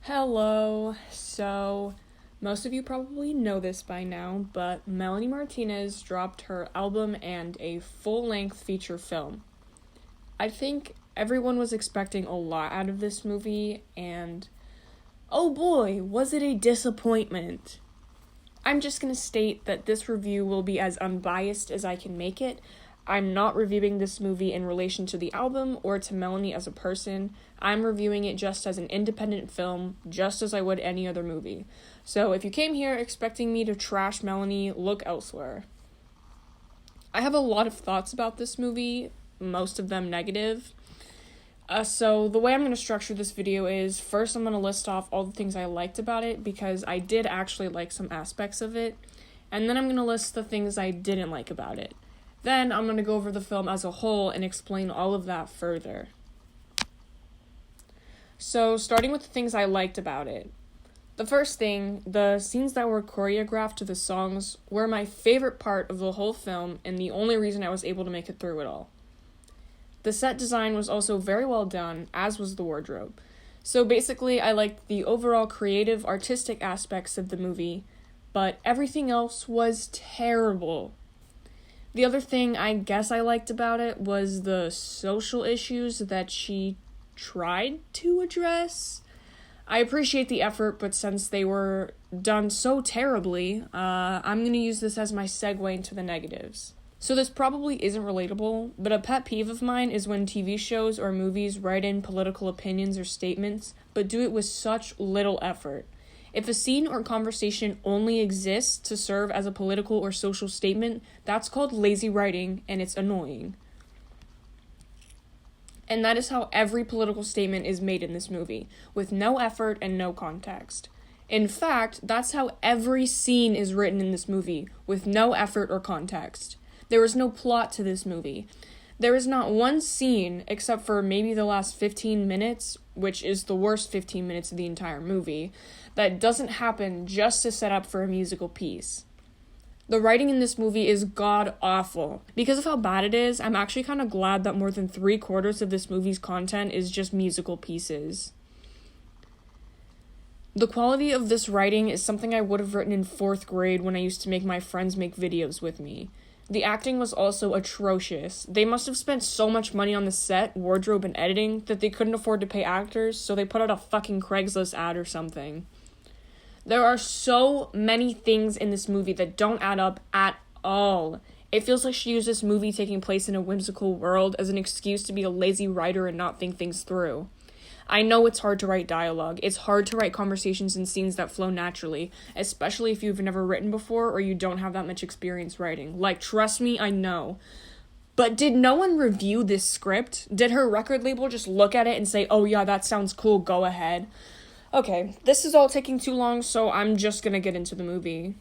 Hello. So, most of you probably know this by now, but Melanie Martinez dropped her album and a full-length feature film. I think everyone was expecting a lot out of this movie, and oh boy, was it a disappointment. I'm just gonna state that this review will be as unbiased as I can make it. I'm not reviewing this movie in relation to the album or to Melanie as a person. I'm reviewing it just as an independent film, just as I would any other movie. So if you came here expecting me to trash Melanie, look elsewhere. I have a lot of thoughts about this movie, most of them negative. So the way I'm going to structure this video is, first I'm going to list off all the things I liked about it, because I did actually like some aspects of it, and then I'm going to list the things I didn't like about it. Then I'm going to go over the film as a whole and explain all of that further. So, starting with the things I liked about it. The first thing, the scenes that were choreographed to the songs were my favorite part of the whole film and the only reason I was able to make it through it all. The set design was also very well done, as was the wardrobe. So basically, I liked the overall creative, artistic aspects of the movie, but everything else was terrible. The other thing I guess I liked about it was the social issues that she tried to address. I appreciate the effort, but since they were done so terribly, I'm going to use this as my segue into the negatives. So this probably isn't relatable, but a pet peeve of mine is when TV shows or movies write in political opinions or statements, but do it with such little effort. If a scene or conversation only exists to serve as a political or social statement, that's called lazy writing, and it's annoying. And that is how every political statement is made in this movie, with no effort and no context. In fact, that's how every scene is written in this movie, with no effort or context. There is no plot to this movie. There is not one scene, except for maybe the last 15 minutes, which is the worst 15 minutes of the entire movie, that doesn't happen just to set up for a musical piece. The writing in this movie is god-awful. Because of how bad it is, I'm actually kind of glad that more than 3/4 of this movie's content is just musical pieces. The quality of this writing is something I would have written in 4th grade when I used to make my friends make videos with me. The acting was also atrocious. They must have spent so much money on the set, wardrobe, and editing that they couldn't afford to pay actors, so they put out a fucking Craigslist ad or something. There are so many things in this movie that don't add up at all. It feels like she used this movie taking place in a whimsical world as an excuse to be a lazy writer and not think things through. I know it's hard to write dialogue. It's hard to write conversations and scenes that flow naturally, especially if you've never written before or you don't have that much experience writing. Like, trust me, I know. But did no one review this script? Did her record label just look at it and say, oh yeah, that sounds cool, go ahead? Okay, this is all taking too long, so I'm just gonna get into the movie.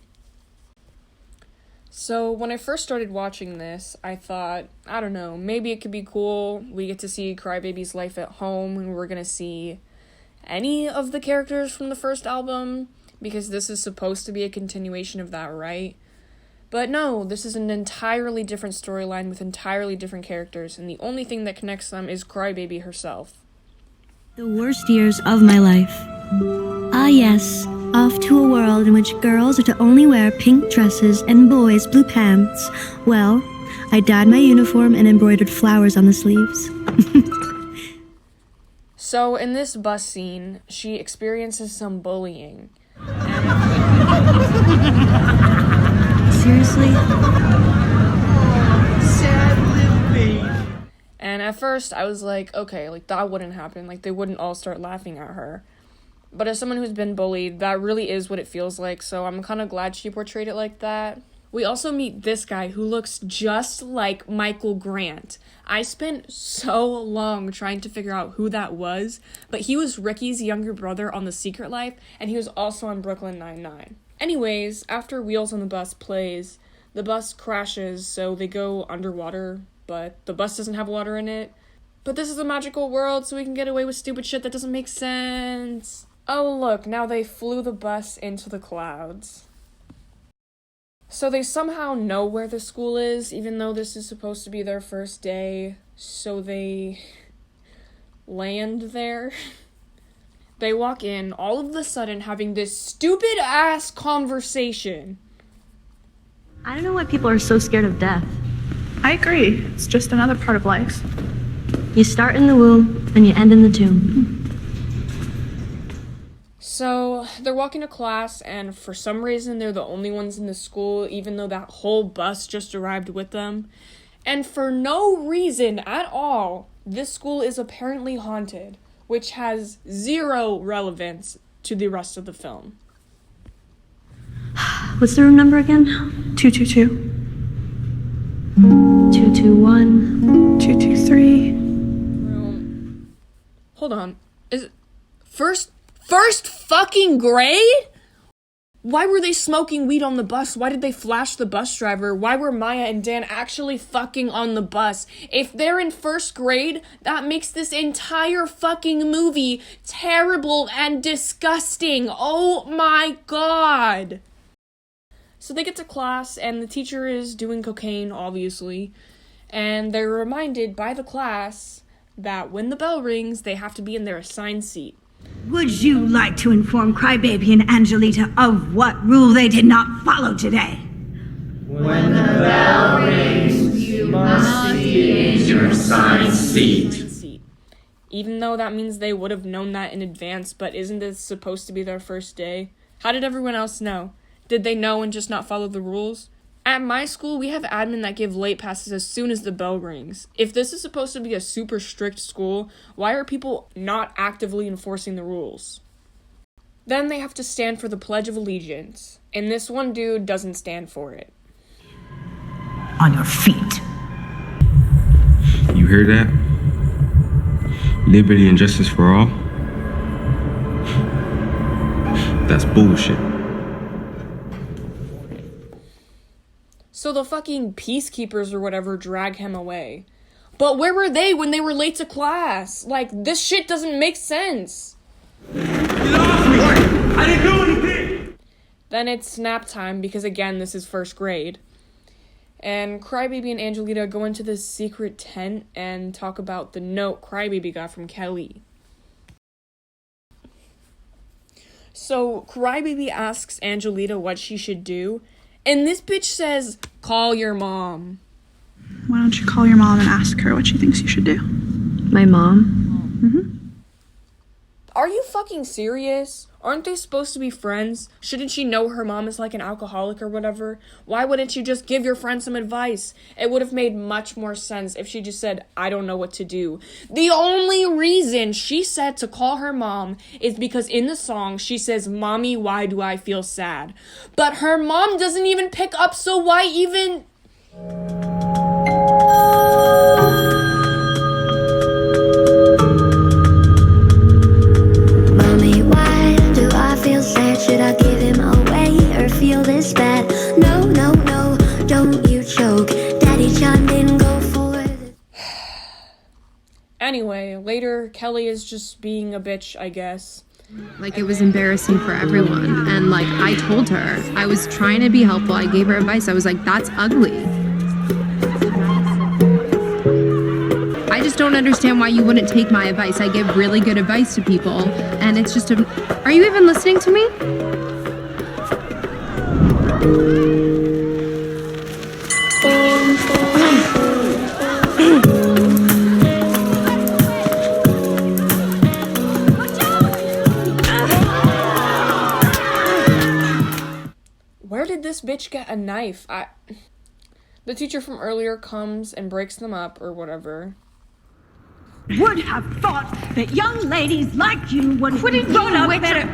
So, when I first started watching this, I thought, I don't know, maybe it could be cool. We get to see Crybaby's life at home, and we're gonna see any of the characters from the first album, because this is supposed to be a continuation of that, right? But no, this is an entirely different storyline with entirely different characters, and the only thing that connects them is Crybaby herself. The worst years of my life. Ah yes, off to a world in which girls are to only wear pink dresses and boys blue pants. Well, I dyed my uniform and embroidered flowers on the sleeves. So, in this bus scene, she experiences some bullying. Seriously? Sad little baby. And at first, I was like, okay, like, that wouldn't happen. Like, they wouldn't all start laughing at her. But as someone who's been bullied, that really is what it feels like, so I'm kind of glad she portrayed it like that. We also meet this guy who looks just like Michael Grant. I spent so long trying to figure out who that was, but he was Ricky's younger brother on The Secret Life, and he was also on Brooklyn Nine-Nine. Anyways, after Wheels on the Bus plays, the bus crashes, so they go underwater, but the bus doesn't have water in it. But this is a magical world, so we can get away with stupid shit that doesn't make sense. Oh look, now they flew the bus into the clouds. So they somehow know where the school is, even though this is supposed to be their first day, so they land there. They walk in, all of a sudden having this stupid-ass conversation. I don't know why people are so scared of death. I agree. It's just another part of life. You start in the womb, and you end in the tomb. So, they're walking to class, and for some reason, they're the only ones in the school, even though that whole bus just arrived with them. And for no reason at all, this school is apparently haunted, which has zero relevance to the rest of the film. What's the room number again? 222. 221. 223. Room. Hold on. Is it first fucking grade? Why were they smoking weed on the bus? Why did they flash the bus driver? Why were Maya and Dan actually fucking on the bus? If they're in first grade, that makes this entire fucking movie terrible and disgusting. Oh my god. So they get to class, and the teacher is doing cocaine, obviously. And they're reminded by the class that when the bell rings, they have to be in their assigned seat. Would you like to inform Crybaby and Angelita of what rule they did not follow today? When the bell rings, you must be in your assigned seat. Even though that means they would have known that in advance, but isn't this supposed to be their first day? How did everyone else know? Did they know and just not follow the rules? At my school, we have admin that give late passes as soon as the bell rings. If this is supposed to be a super strict school, why are people not actively enforcing the rules? Then they have to stand for the Pledge of Allegiance, and this one dude doesn't stand for it. On your feet. You hear that? Liberty and justice for all? That's bullshit. So the fucking peacekeepers or whatever drag him away. But where were they when they were late to class? Like, this shit doesn't make sense. I didn't do anything! Then it's nap time because, again, this is first grade. And Crybaby and Angelita go into this secret tent and talk about the note Crybaby got from Kelly. So Crybaby asks Angelita what she should do, and this bitch says, call your mom. Why don't you call your mom and ask her what she thinks you should do? My mom? Mm-hmm. Are you fucking serious? Aren't they supposed to be friends? Shouldn't she know her mom is like an alcoholic or whatever? Why wouldn't you just give your friend some advice? It would have made much more sense if she just said, I don't know what to do. The only reason she said to call her mom is because in the song she says, Mommy, why do I feel sad? But her mom doesn't even pick up, so why even... Should I give him away or feel this bad? No, no, no, don't you choke. Daddy John didn't go for it. Anyway, later, Kelly is just being a bitch, I guess. Like, it was embarrassing for everyone. And, like, I told her. I was trying to be helpful. I gave her advice. I was like, that's ugly. I just don't understand why you wouldn't take my advice. I give really good advice to people. And it's just a... Are you even listening to me? Where did this bitch get a knife? The teacher from earlier comes and breaks them up or whatever. Would have thought that young ladies like you would have grown up better.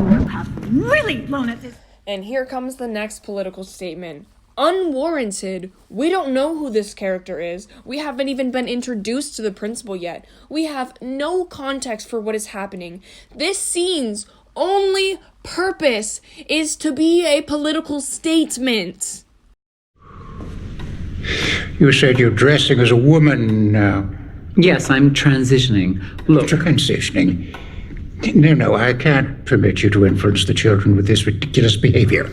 You have really blown at this. And here comes the next political statement. Unwarranted. We don't know who this character is. We haven't even been introduced to the principal yet. We have no context for what is happening. This scene's only purpose is to be a political statement. You said you're dressing as a woman now. Yes, I'm transitioning. Look, Transitioning? No, I can't permit you to influence the children with this ridiculous behavior.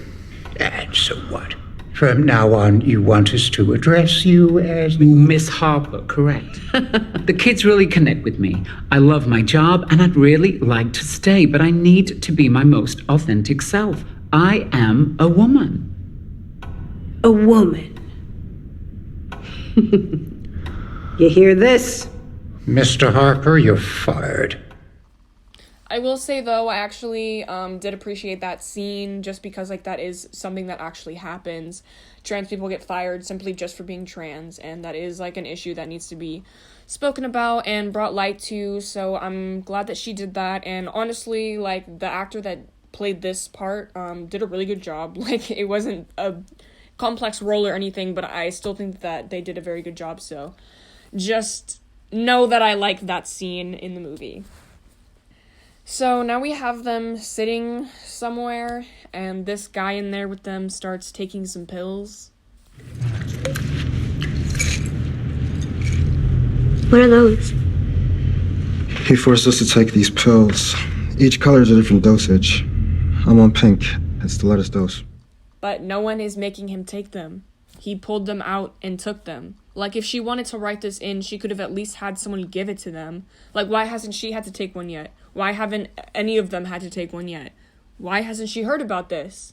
And so what? From now on, you want us to address you as Miss Harper, correct. The kids really connect with me. I love my job and I'd really like to stay, but I need to be my most authentic self. I am a woman. A woman. You hear this? Mr. Harper, you're fired. I will say, though, I actually did appreciate that scene just because, like, that is something that actually happens. Trans people get fired simply just for being trans, and that is, like, an issue that needs to be spoken about and brought light to, so I'm glad that she did that, and honestly, like, the actor that played this part did a really good job. Like, it wasn't a complex role or anything, but I still think that they did a very good job, so just know that I like that scene in the movie. So now we have them sitting somewhere, and this guy in there with them starts taking some pills. What are those? He forced us to take these pills. Each color is a different dosage. I'm on pink. It's the lightest dose. But no one is making him take them. He pulled them out and took them. Like, if she wanted to write this in, she could have at least had someone give it to them. Like, why hasn't she had to take one yet? Why haven't any of them had to take one yet? Why hasn't she heard about this?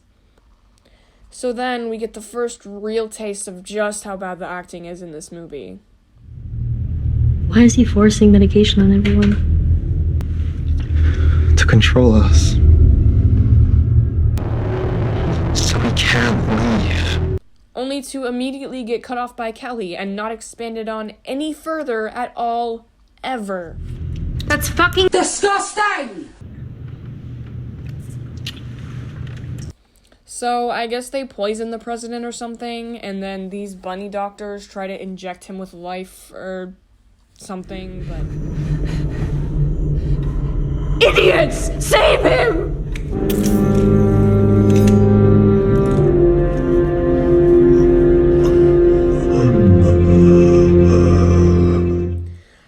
So then we get the first real taste of just how bad the acting is in this movie. Why is he forcing medication on everyone? To control us. So we can't leave. Only to immediately get cut off by Kelly and not expanded on any further at all, ever. That's fucking Disgusting! So I guess they poison the president or something, and then these bunny doctors try to inject him with life or something, but... Idiots! Save him!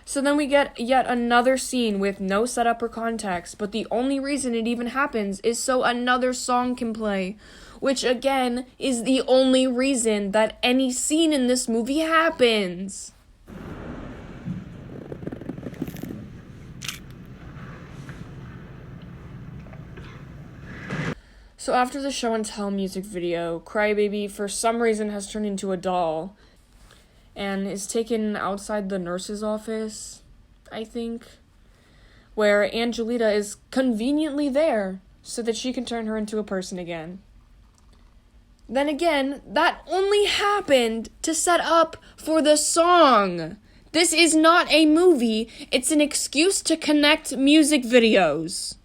So then we get yet another scene with no setup or context, but the only reason it even happens is so another song can play, which again is the only reason that any scene in this movie happens. So after the show and tell music video, Crybaby for some reason has turned into a doll and is taken outside the nurse's office, I think, where Angelita is conveniently there so that she can turn her into a person again. Then again, that only happened to set up for the song. This is not a movie, it's an excuse to connect music videos.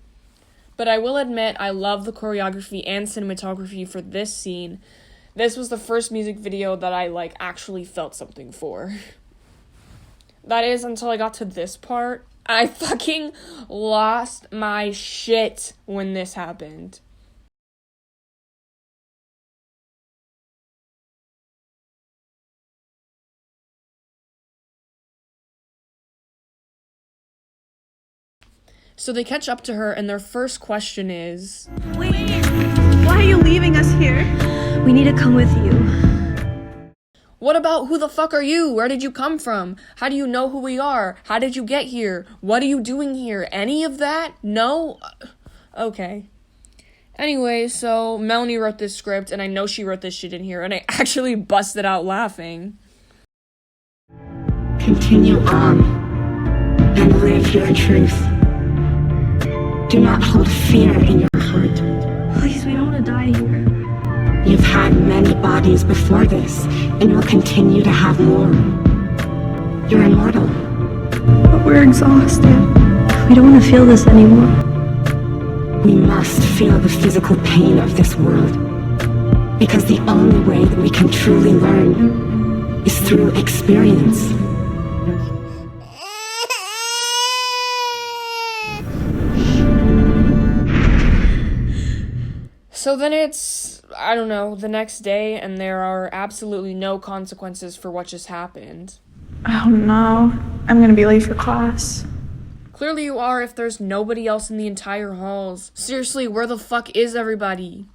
But I will admit, I love the choreography and cinematography for this scene. This was the first music video that I, actually felt something for. That is until I got to this part. I fucking lost my shit when this happened. So they catch up to her, and their first question is... Wait, why are you leaving us here? We need to come with you. What about who the fuck are you? Where did you come from? How do you know who we are? How did you get here? What are you doing here? Any of that? No? Okay. Anyway, so Melanie wrote this script, and I know she wrote this shit in here, and I actually busted out laughing. Continue on and live your truth. Do not hold fear in your heart. Please, we don't want to die here. You've had many bodies before this, and you'll continue to have more. You're immortal. But we're exhausted. We don't want to feel this anymore. We must feel the physical pain of this world, because the only way that we can truly learn is through experience. So then it's, I don't know, the next day, and there are absolutely no consequences for what just happened. Oh no, I'm gonna be late for class. Clearly you are if there's nobody else in the entire halls. Seriously, where the fuck is everybody?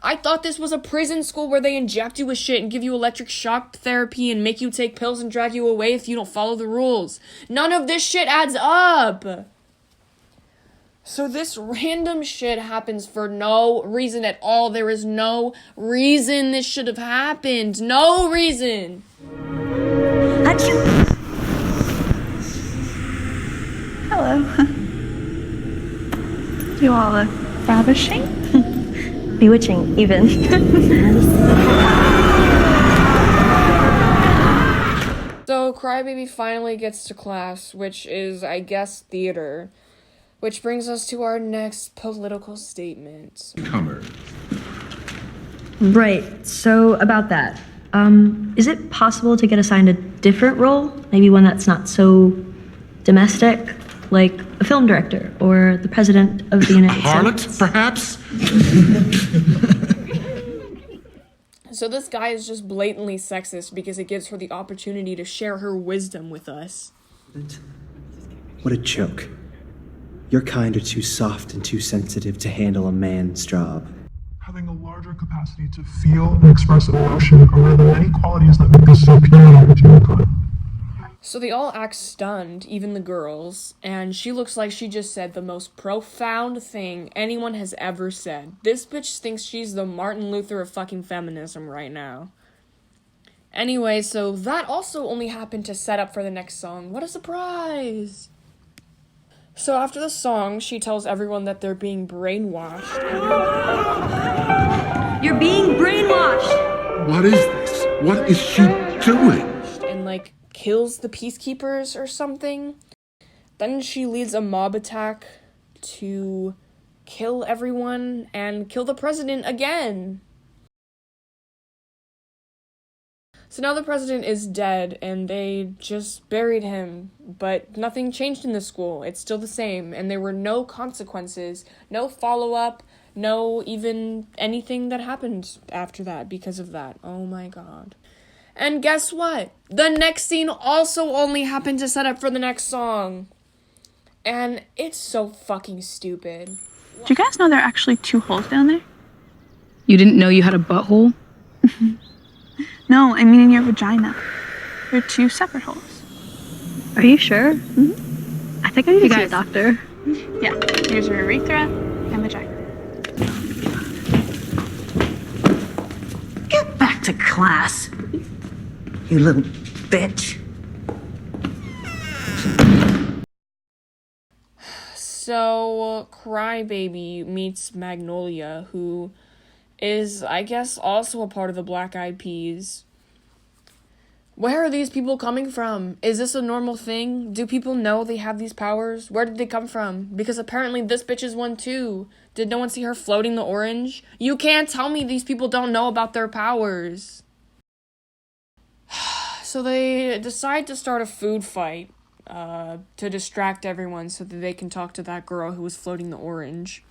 I thought this was a prison school where they inject you with shit and give you electric shock therapy and make you take pills and drag you away if you don't follow the rules. None of this shit adds up. So this random shit happens for no reason at all. There is no reason this should have happened. No reason. Hello. You all look ravishing. Bewitching, even. So Crybaby finally gets to class, which is, I guess, theater. Which brings us to our next political statement. Right, so about that. Is it possible to get assigned a different role? Maybe one that's not so domestic? Like a film director or the president of the United States? Harlot, perhaps? So this guy is just blatantly sexist because it gives her the opportunity to share her wisdom with us. What a joke. Your kind are too soft and too sensitive to handle a man's job. Having a larger capacity to feel and express emotion are one of the many qualities that make us superior to humankind. So they all act stunned, even the girls, and she looks like she just said the most profound thing anyone has ever said. This bitch thinks she's the Martin Luther of fucking feminism right now. Anyway, so that also only happened to set up for the next song. What a surprise! So after the song, she tells everyone that they're being brainwashed. You're being brainwashed! What is this? What is she doing? And, kills the peacekeepers or something. Then she leads a mob attack to kill everyone and kill the president again. So now the president is dead and they just buried him, but nothing changed in the school. It's still the same, and there were no consequences, no follow-up, no even anything that happened after that because of that. Oh my god. And guess what? The next scene also only happened to set up for the next song. And it's so fucking stupid. Do you guys know there are actually 2 holes down there? You didn't know you had a butthole? No, I mean in your vagina. There are 2 separate holes. Are you sure? Mm-hmm. I think I need to see a doctor. Yeah, here's your urethra and vagina. Get back to class, you little bitch. So, Crybaby meets Magnolia, who is, I guess, also a part of the Black Eyed Peas. Where are these people coming from? Is this a normal thing? Do people know they have these powers? Where did they come from? Because apparently this bitch is one too. Did no one see her floating the orange? You can't tell me these people don't know about their powers. So they decide to start a food fight to distract everyone so that they can talk to that girl who was floating the orange.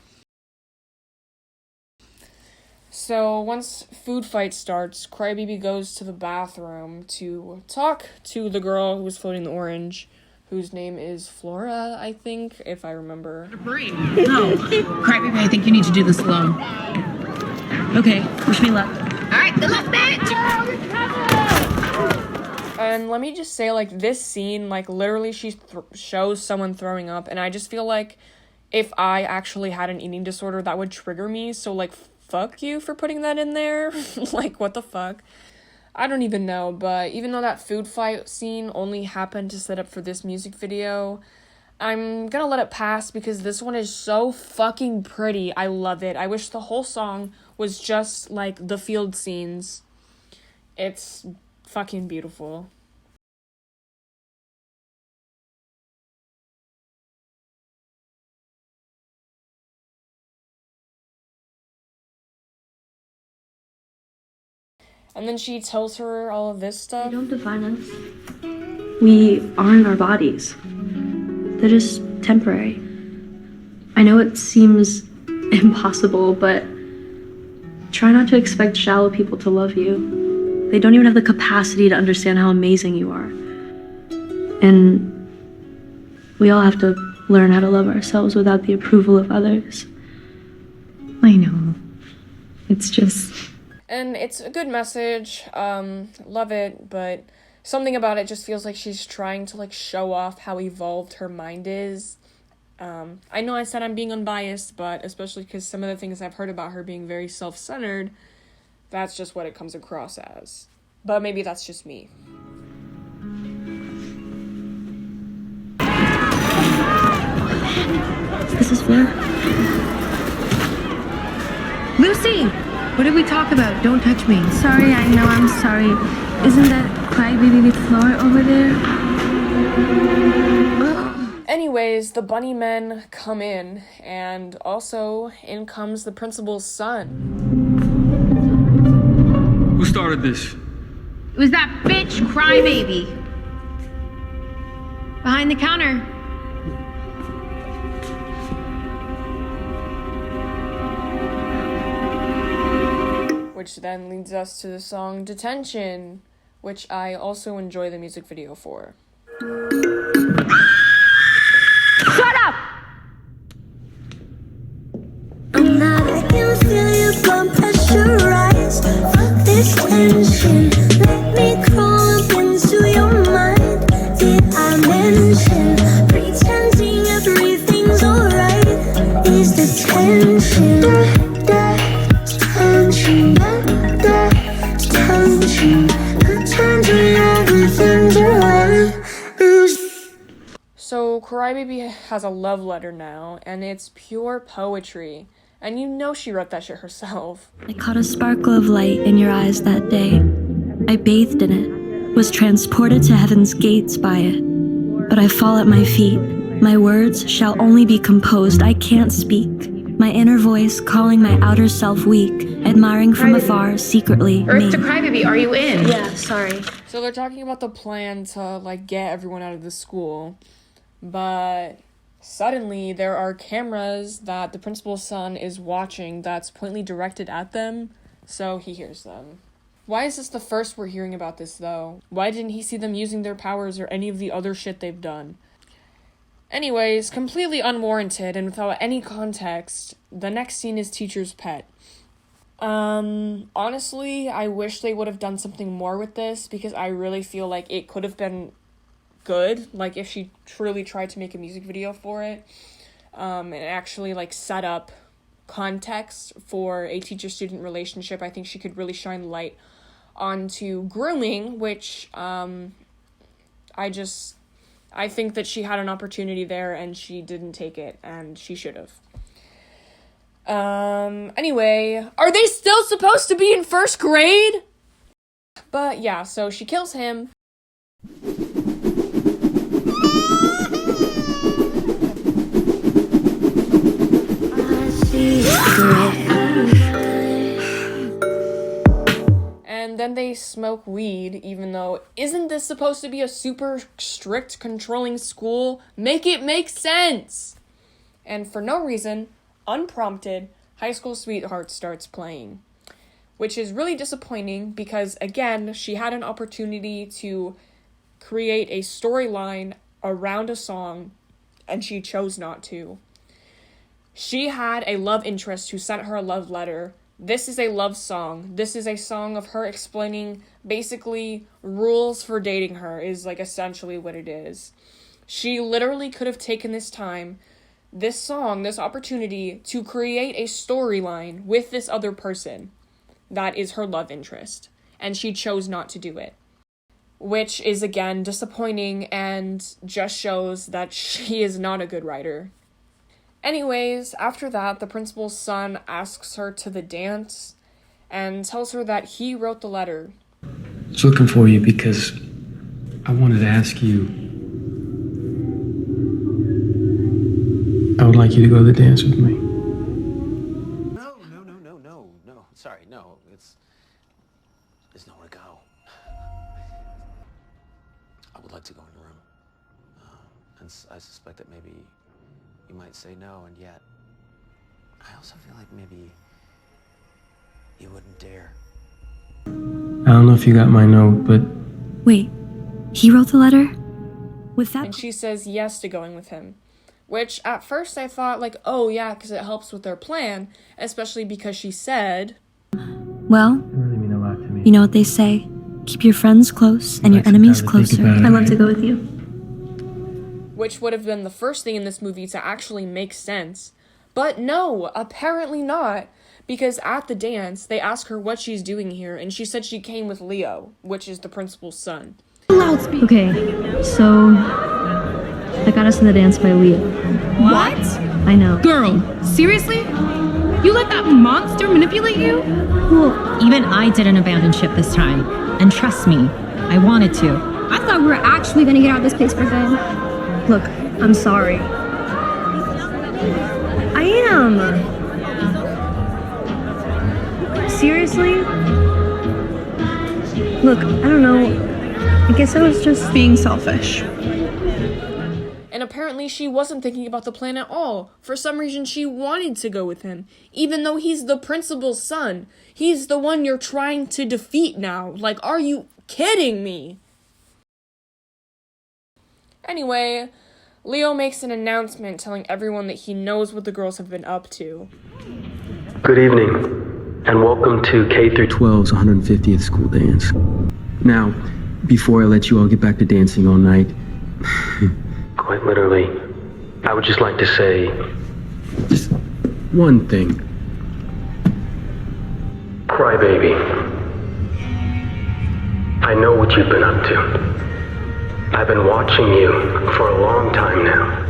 So once food fight starts, Crybaby goes to the bathroom to talk to the girl who was floating the orange, whose name is Flora, I think, if I remember. No. Crybaby, I think you need to do this alone. Okay, wish me luck. Alright, good luck, bitch! And let me just say, this scene, literally she shows someone throwing up, and I just feel like if I actually had an eating disorder, that would trigger me, so, fuck you for putting that in there. What the fuck? I don't even know, but even though that food fight scene only happened to set up for this music video, I'm gonna let it pass because this one is so fucking pretty. I love it. I wish the whole song was just like the field scenes. It's fucking beautiful. And then she tells her all of this stuff. They don't define us. We aren't our bodies. They're just temporary. I know it seems impossible, but try not to expect shallow people to love you. They don't even have the capacity to understand how amazing you are. And we all have to learn how to love ourselves without the approval of others. I know. It's just... And it's a good message, love it, but something about it just feels like she's trying to, like, show off how evolved her mind is. I know I said I'm being unbiased, but especially because some of the things I've heard about her being very self-centered, that's just what it comes across as. But maybe that's just me. This is fair. Lucy! What did we talk about? Don't touch me. Sorry, I know, I'm sorry. Isn't that crybaby with floor over there? Anyways, the bunny men come in, and also in comes the principal's son. Who started this? It was that bitch crybaby. Behind the counter. Which then leads us to the song Detention, which I also enjoy the music video for. Shut up! I can feel your blood pressure rise. Fuck this tension. Let me crawl up into your mind. Did I mention pretending everything's alright? Is the tension? Tension. Tension. Pretending everything's alright. So Crybaby has a love letter now, and it's pure poetry. And you know she wrote that shit herself. I caught a sparkle of light in your eyes that day. I bathed in it, was transported to heaven's gates by it. But I fall at my feet. My words shall only be composed. I can't speak. My inner voice calling my outer self weak, admiring from afar, secretly Earth me. to Crybaby, are you in? Yeah, sorry. So they're talking about the plan to, like, get everyone out of the school. But suddenly there are cameras that the principal's son is watching that's pointedly directed at them, so he hears them. Why is this the first we're hearing about this, though? Why didn't he see them using their powers or any of the other shit they've done? Anyways, completely unwarranted and without any context, the next scene is Teacher's Pet. Honestly, I wish they would have done something more with this, because I really feel like it could have been good, like if she truly tried to make a music video for it, and actually like set up context for a teacher-student relationship. I think she could really shine light onto grooming, which I think that she had an opportunity there and she didn't take it, and she should have. Anyway, are they still supposed to be in first grade? But yeah, so she kills him. And then they smoke weed, even though, isn't this supposed to be a super strict, controlling school? Make it make sense! And for no reason, unprompted, High School Sweetheart starts playing. Which is really disappointing because, again, she had an opportunity to create a storyline around a song, and she chose not to. She had a love interest who sent her a love letter. This is a love song. This is a song of her explaining basically rules for dating her is like essentially what it is. She literally could have taken this time, this song, this opportunity to create a storyline with this other person that is her love interest. And she chose not to do it. Which is again disappointing and just shows that she is not a good writer. Anyways, after that, the principal's son asks her to the dance and tells her that he wrote the letter. I was looking for you because I wanted to ask you. I would like you to go to the dance with me. No. Sorry, no. There's nowhere to go. I would like to go in your room. And I suspect that maybe you might say no, and yet I also feel like maybe you wouldn't dare. I don't know if you got my note, but... Wait, he wrote the letter? With that... And she says yes to going with him. Which, at first I thought, like, oh yeah, because it helps with their plan, especially because she said... Well, really mean a lot to me. you know what they say. Keep your friends close and your enemies closer. I'd love to go with you. Which would have been the first thing in this movie to actually make sense. But no, apparently not. Because at the dance, they ask her what she's doing here, and she said she came with Leo, which is the principal's son. Okay, so I got us in the dance by Leo. What? I know. Girl, seriously? You let that monster manipulate you? Well, even I didn't abandon ship this time. And trust me, I wanted to. I thought we were actually gonna get out of this place for good. Look, I'm sorry. I am. Seriously? Look, I don't know. I guess I was just being selfish. And apparently she wasn't thinking about the plan at all. For some reason she wanted to go with him, even though he's the principal's son. He's the one you're trying to defeat now. Like, are you kidding me? Anyway, Leo makes an announcement telling everyone that he knows what the girls have been up to. Good evening, and welcome to K-12's 150th school dance. Now, before I let you all get back to dancing all night, quite literally, I would just like to say just one thing. Crybaby, I know what you've been up to. I've been watching you for a long time now.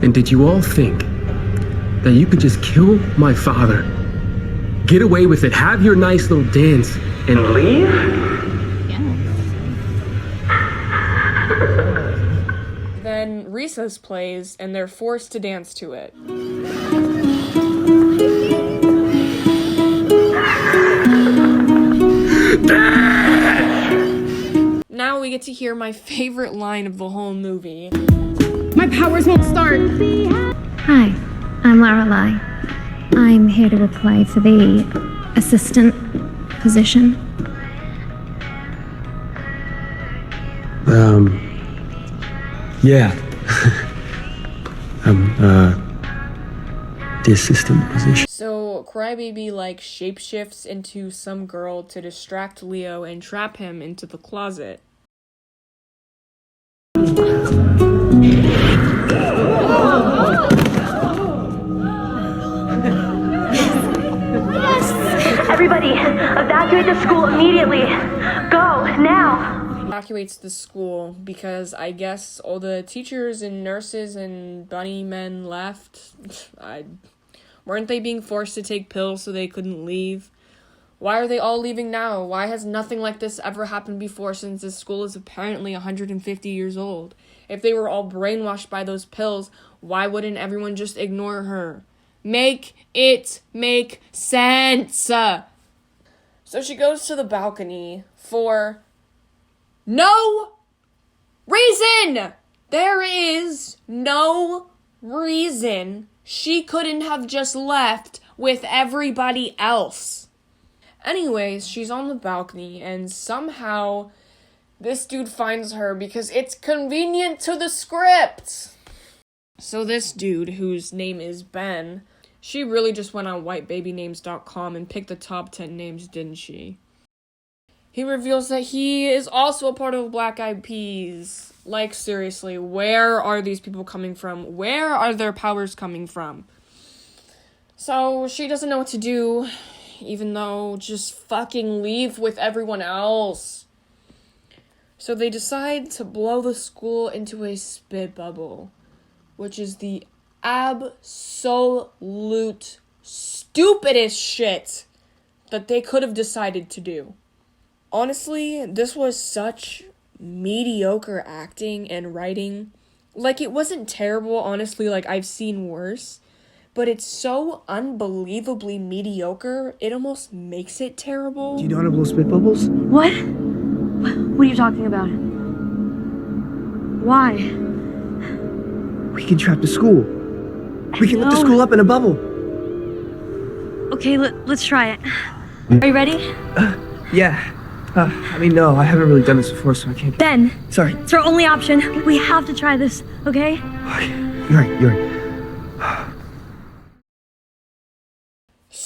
And did you all think that you could just kill my father, get away with it, have your nice little dance, and leave? Then recess plays, and they're forced to dance to it. Now we get to hear my favorite line of the whole movie. My powers won't start. Hi, I'm Lorelai. I'm here to apply for the assistant position. Yeah. The assistant position. So Crybaby shapeshifts into some girl to distract Leo and trap him into the closet. Everybody, evacuate the school immediately. Go, now. Evacuates the school because I guess all the teachers and nurses and bunny men left. Weren't they being forced to take pills so they couldn't leave? Why are they all leaving now? Why has nothing like this ever happened before, since this school is apparently 150 years old? If they were all brainwashed by those pills, why wouldn't everyone just ignore her? Make it make sense! So she goes to the balcony for no reason! There is no reason she couldn't have just left with everybody else. Anyways, she's on the balcony, and somehow this dude finds her because it's convenient to the script. So this dude, whose name is Ben, she really just went on whitebabynames.com and picked the top 10 names, didn't she? He reveals that he is also a part of Black Eyed Peas. Like, seriously, where are these people coming from? Where are their powers coming from? So she doesn't know what to do, even though just fucking leave with everyone else. So they decide to blow the school into a spit bubble, which is the absolute stupidest shit that they could have decided to do. Honestly, this was such mediocre acting and writing. Like, it wasn't terrible, honestly, like, I've seen worse. But it's so unbelievably mediocre, it almost makes it terrible. Do you know how to blow spit bubbles? What? What are you talking about? Why? We can trap the school. We can lift the school up in a bubble. Okay, let's try it. Are you ready? Yeah. No, I haven't really done this before, so I can't. Ben. Sorry. It's our only option. We have to try this, okay? You're right.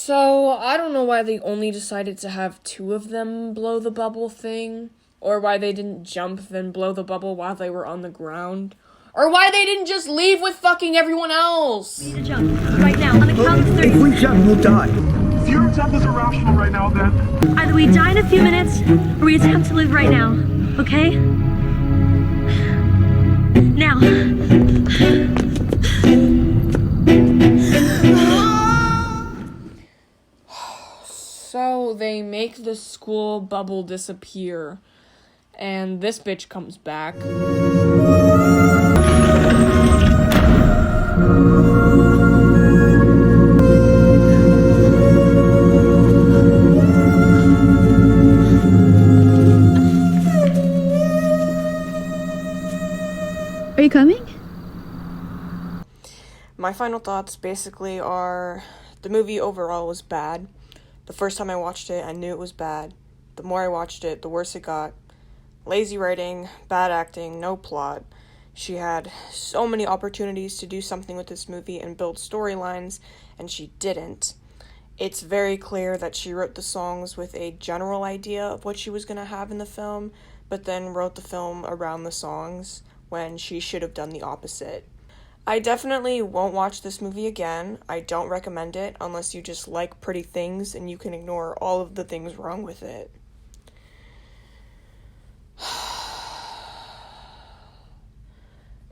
So, I don't know why they only decided to have 2 of them blow the bubble thing, or why they didn't jump then blow the bubble while they were on the ground, or why they didn't just leave with fucking everyone else. We need to jump right now on the count of 3. If we jump, we'll die. If your death is irrational right now, then Either we die in a few minutes, or we attempt to live right now, okay? Now. So they make the school bubble disappear, and this bitch comes back. Are you coming? My final thoughts basically are the movie overall was bad. The first time I watched it, I knew it was bad. The more I watched it, the worse it got. Lazy writing, bad acting, no plot. She had so many opportunities to do something with this movie and build storylines, and she didn't. It's very clear that she wrote the songs with a general idea of what she was going to have in the film, but then wrote the film around the songs when she should have done the opposite. I definitely won't watch this movie again. I don't recommend it unless you just like pretty things and you can ignore all of the things wrong with it.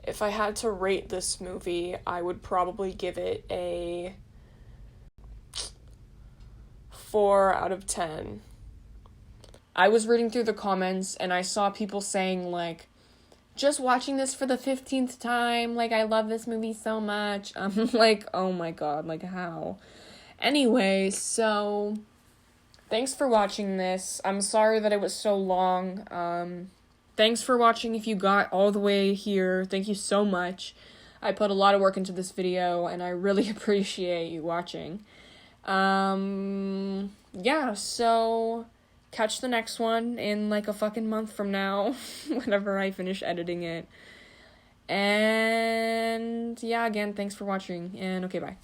If I had to rate this movie, I would probably give it a 4 out of 10. I was reading through the comments and I saw people saying, like, just watching this for the 15th time, like, I love this movie so much. I'm like, oh my god, like, how? Anyway, so, thanks for watching this. I'm sorry that it was so long. Thanks for watching if you got all the way here. Thank you so much. I put a lot of work into this video, and I really appreciate you watching. Yeah, so catch the next one in like a fucking month from now, whenever I finish editing it. And yeah, again, thanks for watching, and okay, bye.